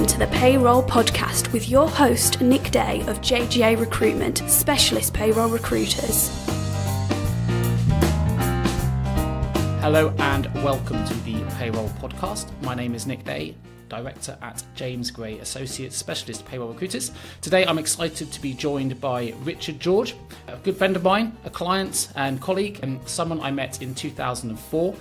to the Payroll Podcast with your host, Nick Day of JGA Recruitment, specialist payroll recruiters. Hello and welcome to the Payroll Podcast. My name is Nick Day, Director at James Gray Associates, Specialist Payroll Recruiters. Today I'm excited to be joined by Richard George, a good friend of mine, a client and colleague, and someone I met in 2004,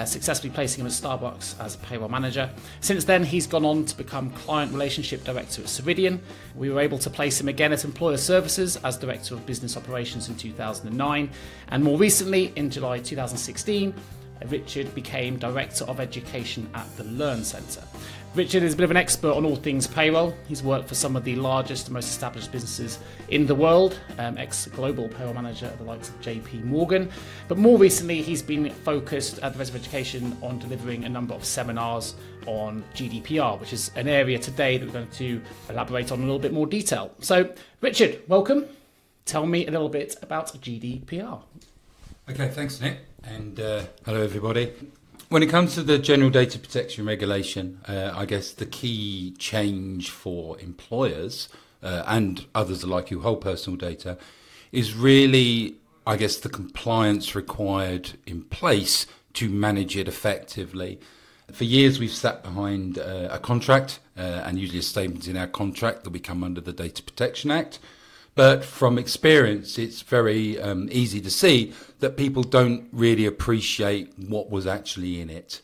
successfully placing him at Starbucks as a payroll manager. Since then, he's gone on to become Client Relationship Director at Ceridian. We were able to place him again at Employer Services as Director of Business Operations in 2009. And more recently, in July 2016, Richard became Director of Education at the Learn Centre. Richard is a bit of an expert on all things payroll. He's worked for some of the largest and most established businesses in the world, ex-Global Payroll Manager at the likes of JP Morgan. But more recently, he's been focused at the Director of Education on delivering a number of seminars on GDPR, which is an area today that we're going to elaborate on in a little bit more detail. So, Richard, welcome. Tell me a little bit about GDPR. Okay, thanks, Nick, and hello, everybody. When it comes to the General Data Protection Regulation, I guess the key change for employers and others alike who hold personal data is really, I guess, the compliance required in place to manage it effectively. For years, we've sat behind a contract and usually a statement in our contract that we come under the Data Protection Act. But from experience, it's very easy to see that people don't really appreciate what was actually in it.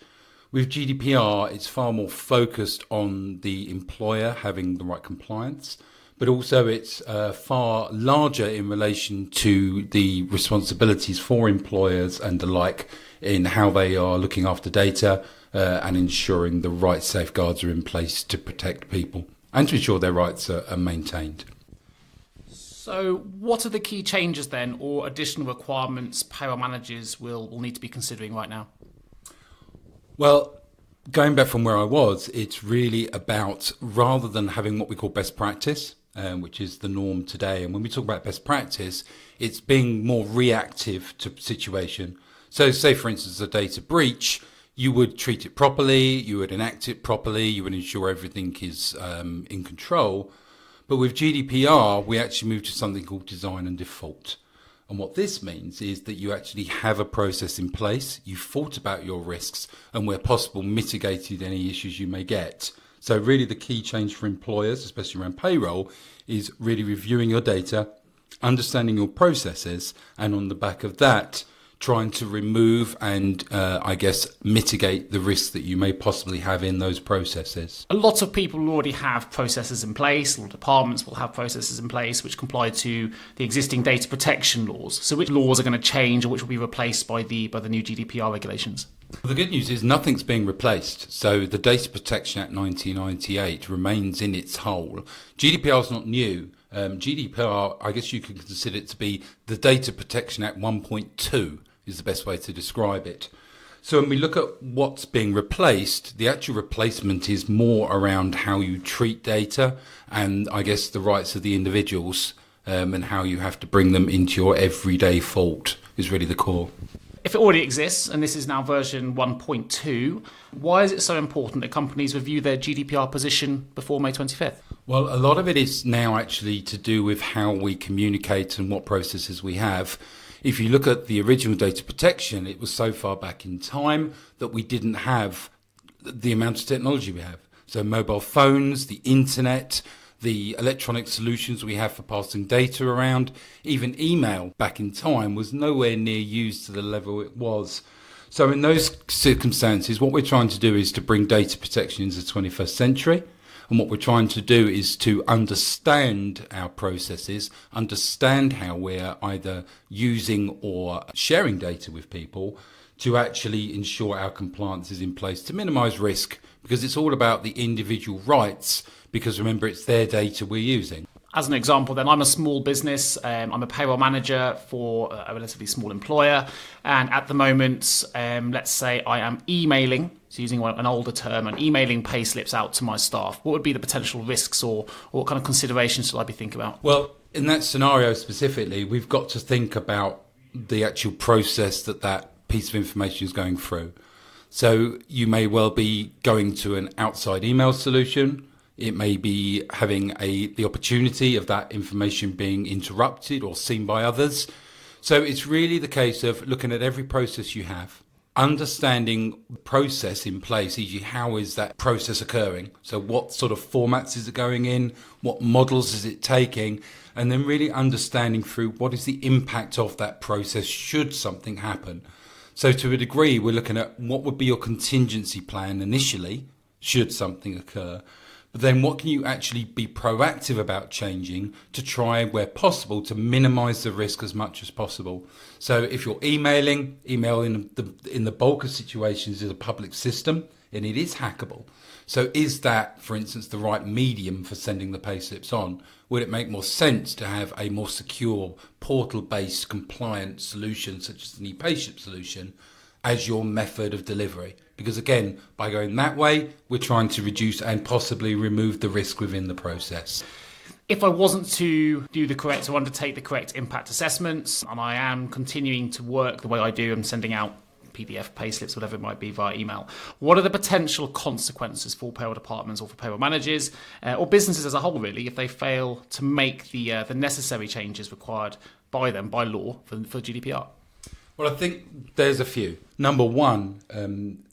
With GDPR, it's far more focused on the employer having the right compliance, but also it's far larger in relation to the responsibilities for employers and the like in how they are looking after data and ensuring the right safeguards are in place to protect people and to ensure their rights are maintained. So what are the key changes then, or additional requirements payroll managers will need to be considering right now? Well, going back from where I was, it's really about, rather than having what we call best practice, which is the norm today, and when we talk about best practice, it's being more reactive to situation. So say, for instance, a data breach, you would treat it properly, you would enact it properly, you would ensure everything is in control. But with GDPR, we actually moved to something called design and default. And what this means is that you actually have a process in place, you've thought about your risks, and where possible, mitigated any issues you may get. So really the key change for employers, especially around payroll, is really reviewing your data, understanding your processes, and on the back of that, trying to remove and, mitigate the risks that you may possibly have in those processes. A lot of people already have processes in place, or departments will have processes in place which comply to the existing data protection laws. So which laws are going to change or which will be replaced by the new GDPR regulations? Well, the good news is nothing's being replaced. So the Data Protection Act 1998 remains in its whole. GDPR is not new. GDPR, I guess you could consider it to be the Data Protection Act 1.2 is the best way to describe it. So when we look at what's being replaced, the actual replacement is more around how you treat data and I guess the rights of the individuals and how you have to bring them into your everyday fault is really the core. If it already exists, and this is now version 1.2, why is it so important that companies review their GDPR position before May 25th? Well, a lot of it is now actually to do with how we communicate and what processes we have. If you look at the original data protection, it was so far back in time that we didn't have the amount of technology we have. So mobile phones, the internet, the electronic solutions we have for passing data around, even email back in time was nowhere near used to the level it was. So in those circumstances, what we're trying to do is to bring data protection into the 21st century. And what we're trying to do is to understand our processes, understand how we're either using or sharing data with people to actually ensure our compliance is in place to minimise risk, because it's all about the individual rights, because remember, it's their data we're using. As an example, then, I'm a small business. I'm a payroll manager for a relatively small employer. And at the moment, let's say I am emailing, so using an older term, and emailing pay slips out to my staff. What would be the potential risks or what kind of considerations should I be thinking about? Well, in that scenario specifically, we've got to think about the actual process that piece of information is going through. So you may well be going to an outside email solution. It may be having the opportunity of that information being interrupted or seen by others. So it's really the case of looking at every process you have, understanding the process in place, e.g. how is that process occurring? So what sort of formats is it going in? What models is it taking? And then really understanding through what is the impact of that process should something happen. So to a degree, we're looking at what would be your contingency plan initially, should something occur. But then what can you actually be proactive about changing to try, where possible, to minimise the risk as much as possible? So if you're email in the bulk of situations is a public system and it is hackable. So is that, for instance, the right medium for sending the payslips on? Would it make more sense to have a more secure portal-based compliant solution such as an e-payslip solution as your method of delivery? Because again, by going that way, we're trying to reduce and possibly remove the risk within the process. If I wasn't to do the correct or undertake the correct impact assessments, and I am continuing to work the way I do, I'm sending out PDF payslips, whatever it might be, via email, what are the potential consequences for payroll departments or for payroll managers or businesses as a whole, really, if they fail to make the necessary changes required by them by law for GDPR? Well, I think there's a few. Number one,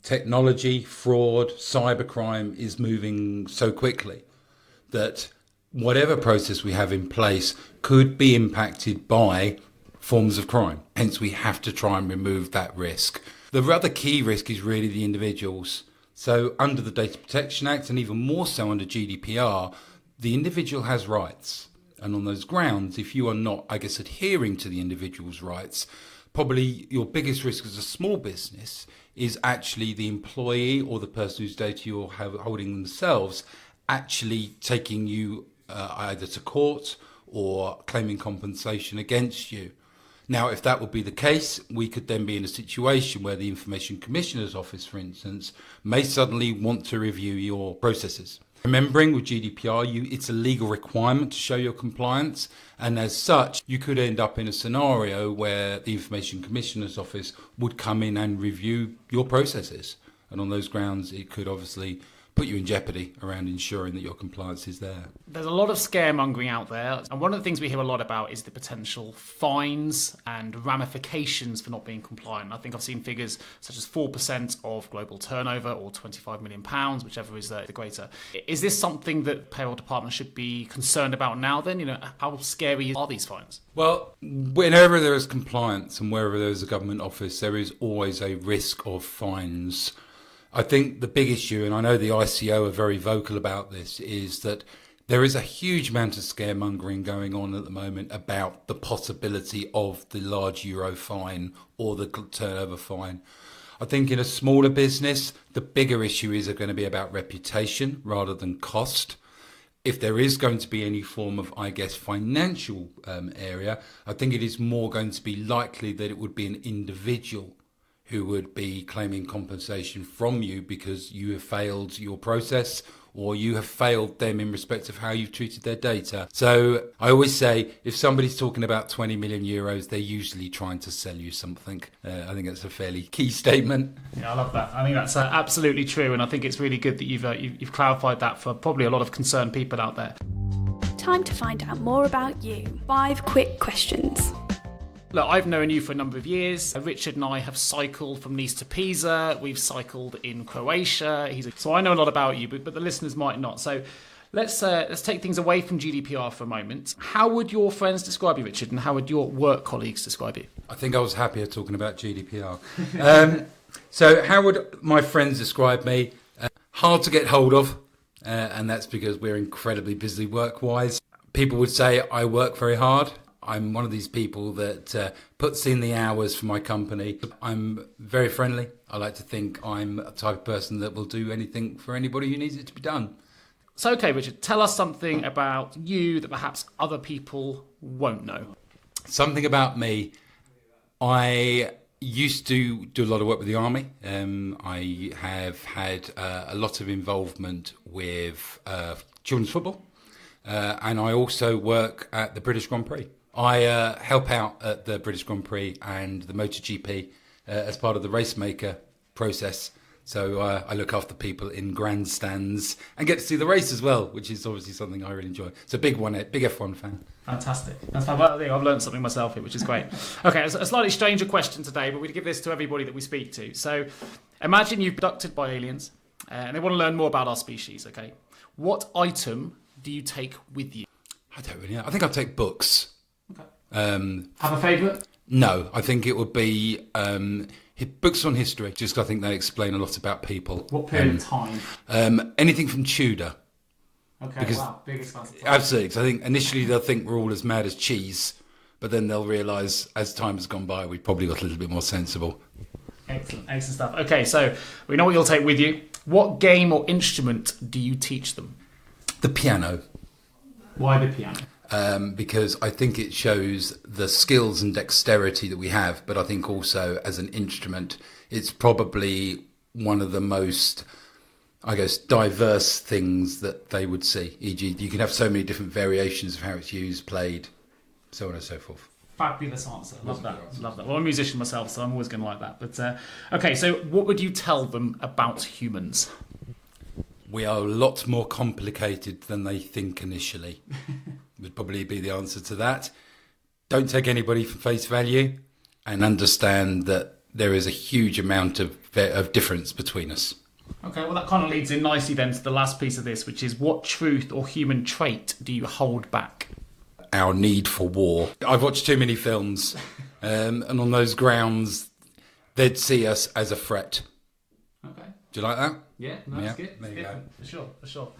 technology, fraud, cybercrime is moving so quickly that whatever process we have in place could be impacted by forms of crime. Hence, we have to try and remove that risk. The other key risk is really the individuals. So under the Data Protection Act, and even more so under GDPR, the individual has rights. And on those grounds, if you are not, adhering to the individual's rights, probably your biggest risk as a small business is actually the employee or the person whose data you're holding themselves actually taking you either to court or claiming compensation against you. Now, if that would be the case, we could then be in a situation where the Information Commissioner's Office, for instance, may suddenly want to review your processes. Remembering with GDPR, it's a legal requirement to show your compliance, and as such, you could end up in a scenario where the Information Commissioner's Office would come in and review your processes. And on those grounds, it could obviously put you in jeopardy around ensuring that your compliance is there. There's a lot of scaremongering out there, and one of the things we hear a lot about is the potential fines and ramifications for not being compliant. I think I've seen figures such as 4% of global turnover or £25 million, whichever is the greater. Is this something that payroll departments should be concerned about now then? How scary are these fines? Well, whenever there is compliance and wherever there is a government office, there is always a risk of fines. I think the big issue, and I know the ICO are very vocal about this, is that there is a huge amount of scaremongering going on at the moment about the possibility of the large euro fine or the turnover fine. I think in a smaller business, the bigger issue is going to be about reputation rather than cost. If there is going to be any form of, financial area, I think it is more going to be likely that it would be an individual who would be claiming compensation from you because you have failed your process or you have failed them in respect of how you've treated their data. So I always say, if somebody's talking about 20 million euros, they're usually trying to sell you something. I think that's a fairly key statement. Yeah, I love that. I think that's absolutely true, and I think it's really good that you've clarified that for probably a lot of concerned people out there. Time to find out more about you. 5 quick questions. Look, I've known you for a number of years. Richard and I have cycled from Nice to Pisa. We've cycled in Croatia. So I know a lot about you, but the listeners might not. So let's take things away from GDPR for a moment. How would your friends describe you, Richard, and how would your work colleagues describe you? I think I was happier talking about GDPR. So how would my friends describe me? Hard to get hold of, and that's because we're incredibly busy work-wise. People would say I work very hard. I'm one of these people that puts in the hours for my company. I'm very friendly. I like to think I'm a type of person that will do anything for anybody who needs it to be done. So, okay, Richard, tell us something about you that perhaps other people won't know. Something about me. I used to do a lot of work with the Army. I have had a lot of involvement with children's football. And I also work at the British Grand Prix. I help out at the British Grand Prix and the MotoGP as part of the racemaker process. So I look after people in grandstands and get to see the race as well, which is obviously something I really enjoy. It's a big F1 fan. Fantastic. That's fantastic. I've learned something myself here, which is great. Okay, a slightly stranger question today, but we give this to everybody that we speak to. So imagine you've been abducted by aliens and they want to learn more about our species, okay? What item do you take with you? I don't really know. I think I'll take books. Okay. Have a favourite? No, I think it would be books on history, just 'cause I think they explain a lot about people. What period of time? Anything from Tudor. Okay, because, wow, big expansive time. Absolutely, because I think initially they'll think we're all as mad as cheese, but then they'll realise as time has gone by, we've probably got a little bit more sensible. Excellent stuff. Okay, so we know what you'll take with you. What game or instrument do you teach them? The piano. Why the piano? Because I think it shows the skills and dexterity that we have, but I think also as an instrument, it's probably one of the most, I guess, diverse things that they would see. E.g., you can have so many different variations of how it's used, played, so on and so forth. Fabulous answer. Love that. Well, I'm a musician myself, so I'm always going to like that. But okay, so what would you tell them about humans? We are a lot more complicated than they think initially. Would probably be the answer to that. Don't take anybody for face value and understand that there is a huge amount of difference between us. Okay, well that kind of leads in nicely then to the last piece of this, which is what truth or human trait do you hold back? Our need for war. I've watched too many films and on those grounds they'd see us as a threat. Okay. Do you like that? Yeah, no, that's good. There you go. For sure.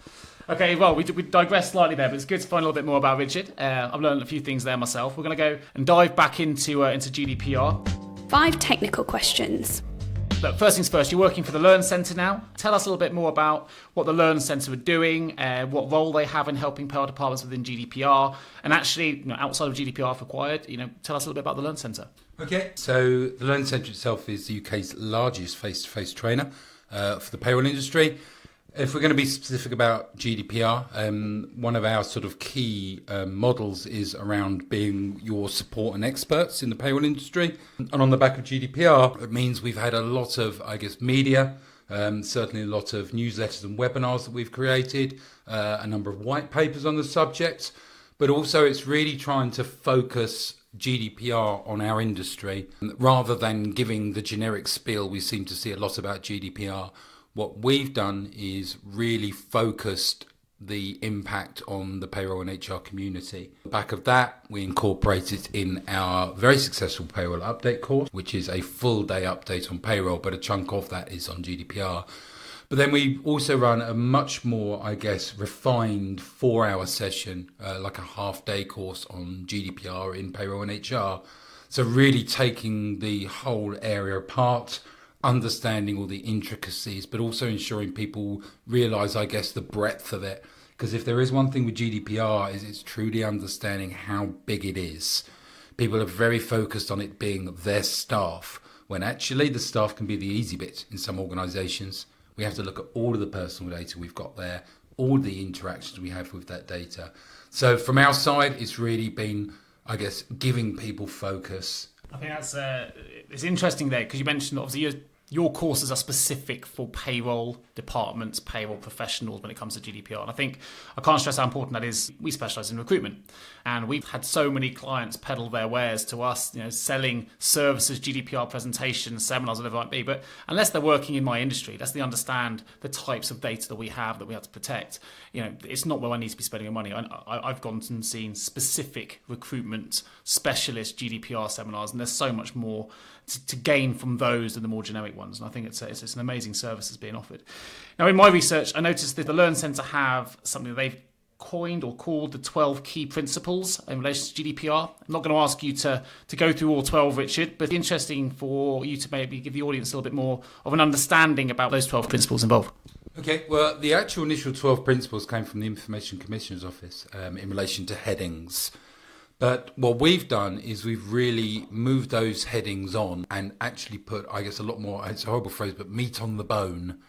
Okay, well, we digressed slightly there, but it's good to find a little bit more about Richard. I've learned a few things there myself. We're going to go and dive back into GDPR. 5 technical questions. Look, first things first, you're working for the Learn Centre now. Tell us a little bit more about what the Learn Centre are doing, what role they have in helping payroll departments within GDPR, and actually, outside of GDPR if required, tell us a little bit about the Learn Centre. Okay, so the Learn Centre itself is the UK's largest face-to-face trainer for the payroll industry. If we're going to be specific about GDPR, one of our sort of key models is around being your support and experts in the payroll industry. And on the back of GDPR, it means we've had a lot of, I guess, media, certainly a lot of newsletters and webinars that we've created, a number of white papers on the subject, but also it's really trying to focus GDPR on our industry rather than giving the generic spiel we seem to see a lot about GDPR. What we've done is really focused the impact on the payroll and HR community. On the back of that, we incorporated in our very successful payroll update course, which is a full day update on payroll, but a chunk of that is on GDPR. But then we also run a much more, I guess, refined 4-hour session, like a half-day course on GDPR in payroll and HR. So really taking the whole area apart, understanding all the intricacies, but also ensuring people realise, I guess, the breadth of it. Because if there is one thing with GDPR, is it's truly understanding how big it is. People are very focused on it being their staff, when actually the staff can be the easy bit in some organisations. We have to look at all of the personal data we've got there, all the interactions we have with that data. So from our side, it's really been, I guess, giving people focus. I think that's it's interesting there because you mentioned obviously your courses are specific for payroll departments, payroll professionals when it comes to GDPR. And I think I can't stress how important that is. We specialise in recruitment. And we've had so many clients peddle their wares to us, selling services, GDPR presentations, seminars, whatever it might be. But unless they're working in my industry, unless they understand the types of data that we have to protect, it's not where I need to be spending my money. I've gone and seen specific recruitment specialist GDPR seminars, and there's so much more to gain from those than the more generic ones. And I think it's an amazing service that's being offered. Now, in my research, I noticed that the Learn Centre have something that they've coined or called the 12 key principles in relation to GDPR. I'm not going to ask you to go through all 12, Richard, but it's interesting for you to maybe give the audience a little bit more of an understanding about those 12 principles involved. Okay, well, the actual initial 12 principles came from the Information Commissioner's Office in relation to headings. But what we've done is we've really moved those headings on and actually put, I guess, a lot more, it's a horrible phrase, but meat on the bone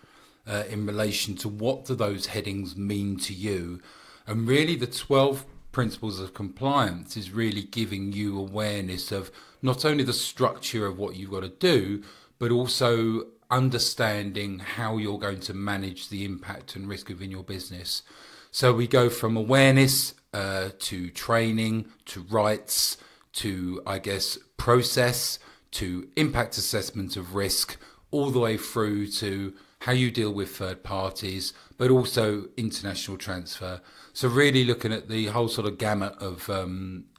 in relation to what do those headings mean to you. And really the 12 principles of compliance is really giving you awareness of not only the structure of what you've got to do, but also understanding how you're going to manage the impact and risk within your business. So we go from awareness to training, to rights, to, I guess, process, to impact assessment of risk, all the way through to how you deal with third parties, but also international transfer. So really looking at the whole sort of gamut of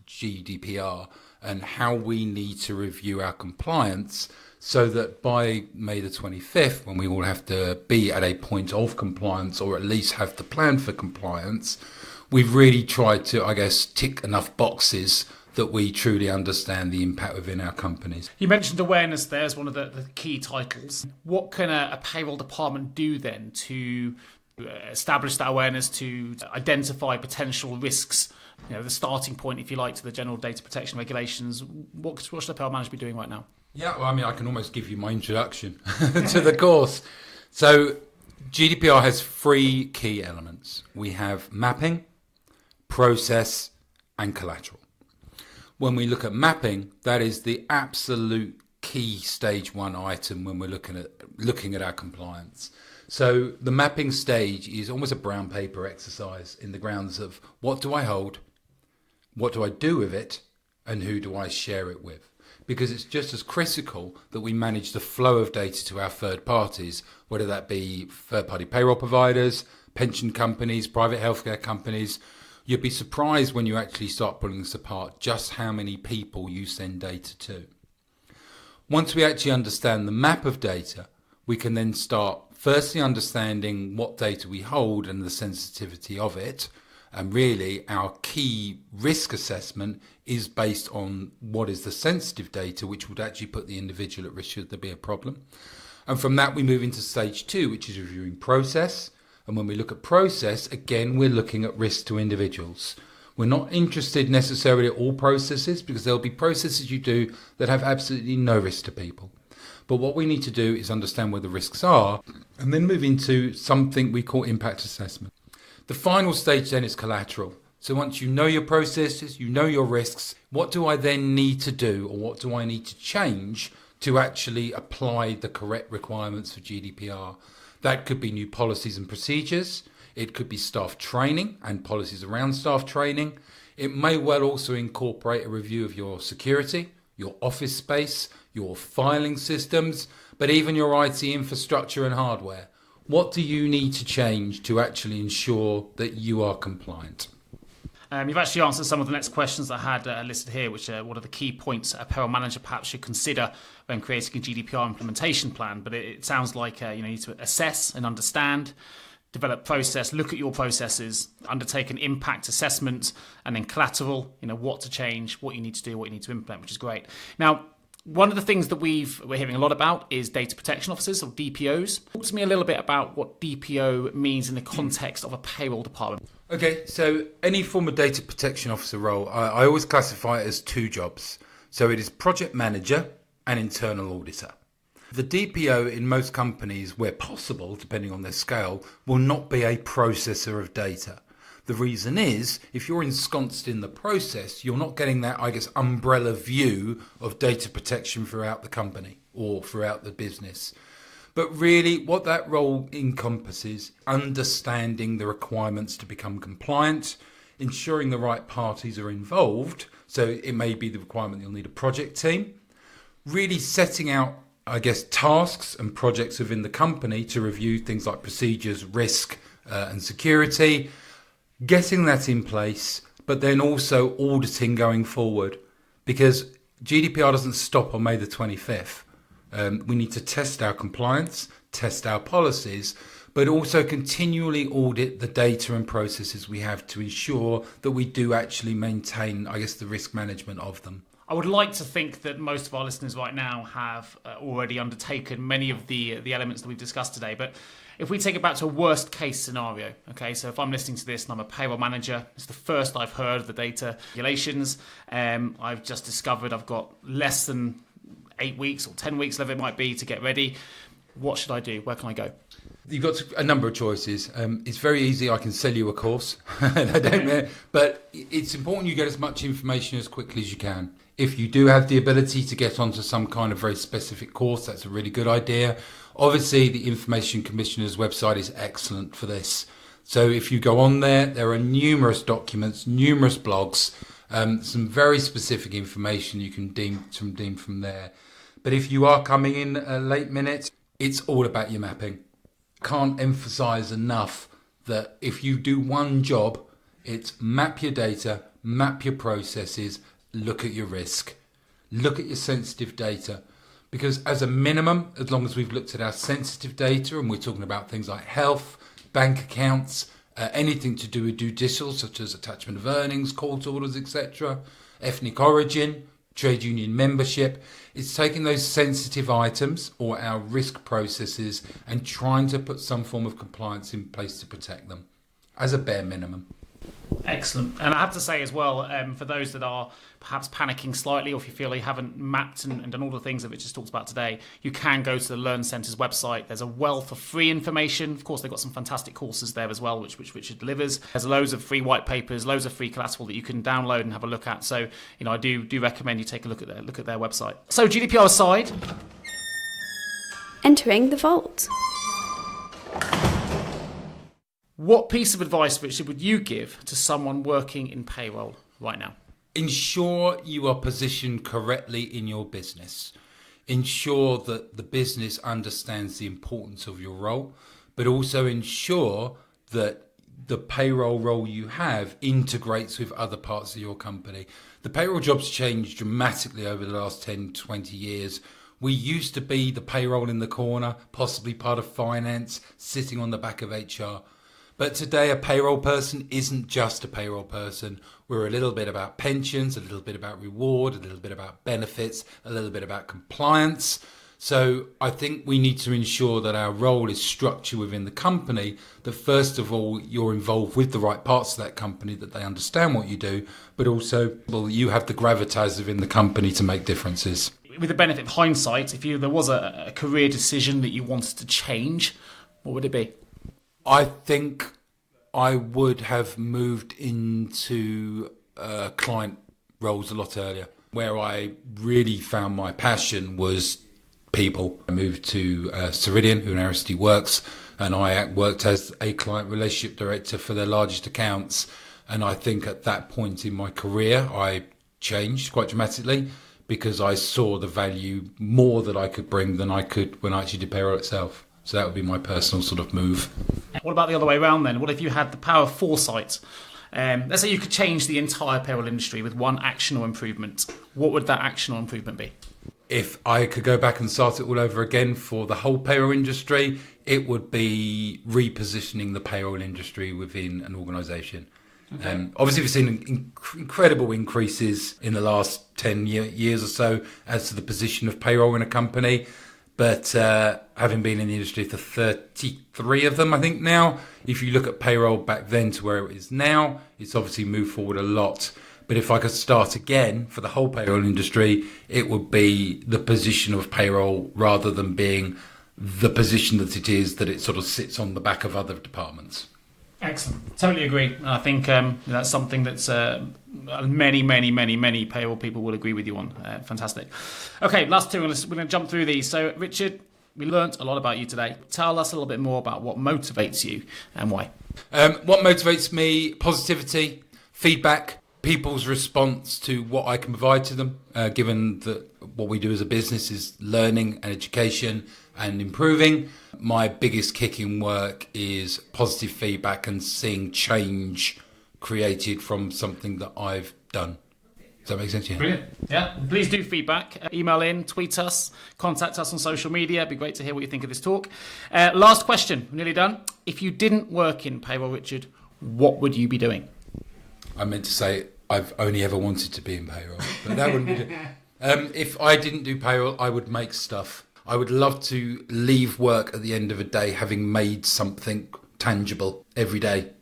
GDPR and how we need to review our compliance so that by May the 25th, when we all have to be at a point of compliance or at least have the plan for compliance, we've really tried to, I guess, tick enough boxes that we truly understand the impact within our companies. You mentioned awareness there as one of the key titles. What can a payroll department do then to establish that awareness, to identify potential risks, the starting point, if you like, to the general data protection regulations? What should a payroll manager be doing right now? Yeah, well, I mean, I can almost give you my introduction to the course. So GDPR has 3 key elements. We have mapping, process, and collateral. When we look at mapping, that is the absolute key stage 1 item when we're looking at our compliance. So the mapping stage is almost a brown paper exercise in the grounds of what do I hold, what do I do with it, and who do I share it with? Because it's just as critical that we manage the flow of data to our third parties, whether that be third-party payroll providers, pension companies, private healthcare companies. You'd be surprised when you actually start pulling this apart just how many people you send data to. Once we actually understand the map of data, we can then start firstly understanding what data we hold and the sensitivity of it. And really our key risk assessment is based on what is the sensitive data, which would actually put the individual at risk should there be a problem. And from that we move into stage 2, which is reviewing process. And when we look at process, again, we're looking at risk to individuals. We're not interested necessarily at all processes because there'll be processes you do that have absolutely no risk to people. But what we need to do is understand where the risks are and then move into something we call impact assessment. The final stage then is collateral. So once you know your processes, you know your risks, what do I then need to do or what do I need to change to actually apply the correct requirements for GDPR? That could be new policies and procedures. It could be staff training and policies around staff training. It may well also incorporate a review of your security, your office space, your filing systems, but even your IT infrastructure and hardware. What do you need to change to actually ensure that you are compliant? You've actually answered some of the next questions I had listed here, which are what are the key points a payroll manager perhaps should consider when creating a GDPR implementation plan. But it sounds like you need to assess and understand, develop process, look at your processes, undertake an impact assessment, and then collateral, what to change, what you need to do, what you need to implement, which is great. Now, one of the things that we're hearing a lot about is data protection officers, or DPOs. Talk to me a little bit about what DPO means in the context of a payroll department. Okay, so any form of data protection officer role, I always classify it as 2 jobs. So it is project manager and internal auditor. The DPO in most companies, where possible, depending on their scale, will not be a processor of data. The reason is, if you're ensconced in the process, you're not getting that, umbrella view of data protection throughout the company or throughout the business. But really, what that role encompasses, understanding the requirements to become compliant, ensuring the right parties are involved. So it may be the requirement you'll need a project team, really setting out, tasks and projects within the company to review things like procedures, risk and security, getting that in place, but then also auditing going forward, because GDPR doesn't stop on May the 25th. We need to test our compliance, test our policies, but also continually audit the data and processes we have to ensure that we do actually maintain, the risk management of them. I would like to think that most of our listeners right now have already undertaken many of the elements that we've discussed today, but if we take it back to a worst case scenario, okay, so if I'm listening to this and I'm a payroll manager, it's the first I've heard of the data regulations, I've just discovered I've got less than 8 weeks or 10 weeks, whatever it might be, to get ready. What should I do? Where can I go? You've got a number of choices. It's very easy. I can sell you a course, but it's important you get as much information as quickly as you can. If you do have the ability to get onto some kind of very specific course, that's a really good idea. Obviously, the Information Commissioner's website is excellent for this. So if you go on there, there are numerous documents, numerous blogs, some very specific information you can deem from there. But if you are coming in late minute, it's all about your mapping. Can't emphasize enough that if you do one job, it's map your data, map your processes, look at your risk, look at your sensitive data. Because as a minimum, as long as we've looked at our sensitive data, and we're talking about things like health, bank accounts, anything to do with judicial, such as attachment of earnings, court orders, etc., ethnic origin, trade union membership, it's taking those sensitive items or our risk processes and trying to put some form of compliance in place to protect them as a bare minimum. Excellent. And I have to say as well, for those that are perhaps panicking slightly, or if you feel you haven't mapped and done all the things that we just talked about today, you can go to the Learn Centre's website. There's a wealth of free information. Of course, they've got some fantastic courses there as well, which it delivers. There's loads of free white papers, loads of free collateral that you can download and have a look at. So, I do recommend you take a look at their website. So, GDPR aside, Entering the vault. what piece of advice, Richard, would you give to someone working in payroll right now? Ensure you are positioned correctly in your business. Ensure that the business understands the importance of your role, but also ensure that the payroll role you have integrates with other parts of your company. The payroll job's changed dramatically over the last 10, 20 years. We used to be the payroll in the corner, possibly part of finance, sitting on the back of HR. But today, a payroll person isn't just a payroll person. We're a little bit about pensions, a little bit about reward, a little bit about benefits, a little bit about compliance. So I think we need to ensure that our role is structured within the company, that first of all, you're involved with the right parts of that company, that they understand what you do, but also, you have the gravitas within the company to make differences. With the benefit of hindsight, if there was a career decision that you wanted to change, what would it be? I think I would have moved into client roles a lot earlier. Where I really found my passion was people. I moved to Ceridian, who now still works, and I worked as a client relationship director for their largest accounts. And I think at that point in my career, I changed quite dramatically because I saw the value more that I could bring than I could when I actually did payroll itself. So that would be my personal sort of move. What about the other way around then? What if you had the power of foresight? Let's say you could change the entire payroll industry with one action or improvement. What would that action or improvement be? If I could go back and start it all over again for the whole payroll industry, it would be repositioning the payroll industry within an organisation. Okay. Obviously, we've seen incredible increases in the last 10 years or so as to the position of payroll in a company. But having been in the industry for 33 of them, I think now, if you look at payroll back then to where it is now, it's obviously moved forward a lot. But if I could start again for the whole payroll industry, it would be the position of payroll rather than being the position that it is, that it sort of sits on the back of other departments. Excellent. Totally agree. I think that's something that's many payroll people will agree with you on. Fantastic. Okay, last two. We're going to jump through these. So, Richard, we learnt a lot about you today. Tell us a little bit more about what motivates you and why. What motivates me? Positivity, feedback, people's response to what I can provide to them, given that what we do as a business is learning and education and improving. My biggest kick in work is positive feedback and seeing change created from something that I've done. Does that make sense? Yeah. Brilliant. Yeah. Please do feedback. Email in, tweet us, contact us on social media. It'd be great to hear what you think of this talk. Last question. We're nearly done. If you didn't work in payroll, Richard, what would you be doing? I meant to say I've only ever wanted to be in payroll, but that wouldn't be it. If I didn't do payroll, I would make stuff. I would love to leave work at the end of a day having made something tangible every day.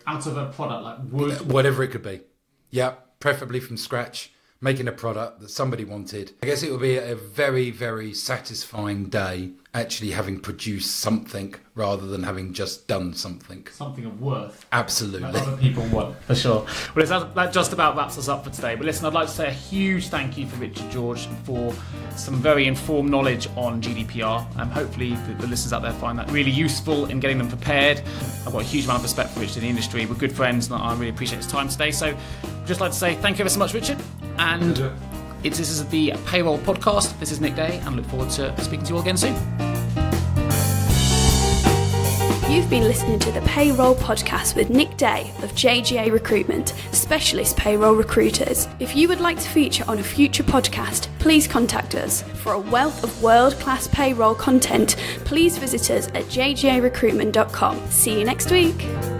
Out of a product like wood? Whatever it could be. Yeah, preferably from scratch. making a product that somebody wanted. I guess it will be a very, very satisfying day actually having produced something rather than having just done something. Something of worth. Absolutely. That other people want, for sure. Well, that just about wraps us up for today. But listen, I'd like to say a huge thank you for Richard George for some very informed knowledge on GDPR. Hopefully the listeners out there find that really useful in getting them prepared. I've got a huge amount of respect for Richard in the industry. We're good friends and I really appreciate his time today. So I'd just like to say thank you ever so much, Richard. And this is the Payroll Podcast. This is Nick Day, and I look forward to speaking to you all again soon. You've been listening to the Payroll Podcast with Nick Day of JGA Recruitment, specialist payroll recruiters. If you would like to feature on a future podcast, please contact us. For a wealth of world-class payroll content, please visit us at jgarecruitment.com. See you next week.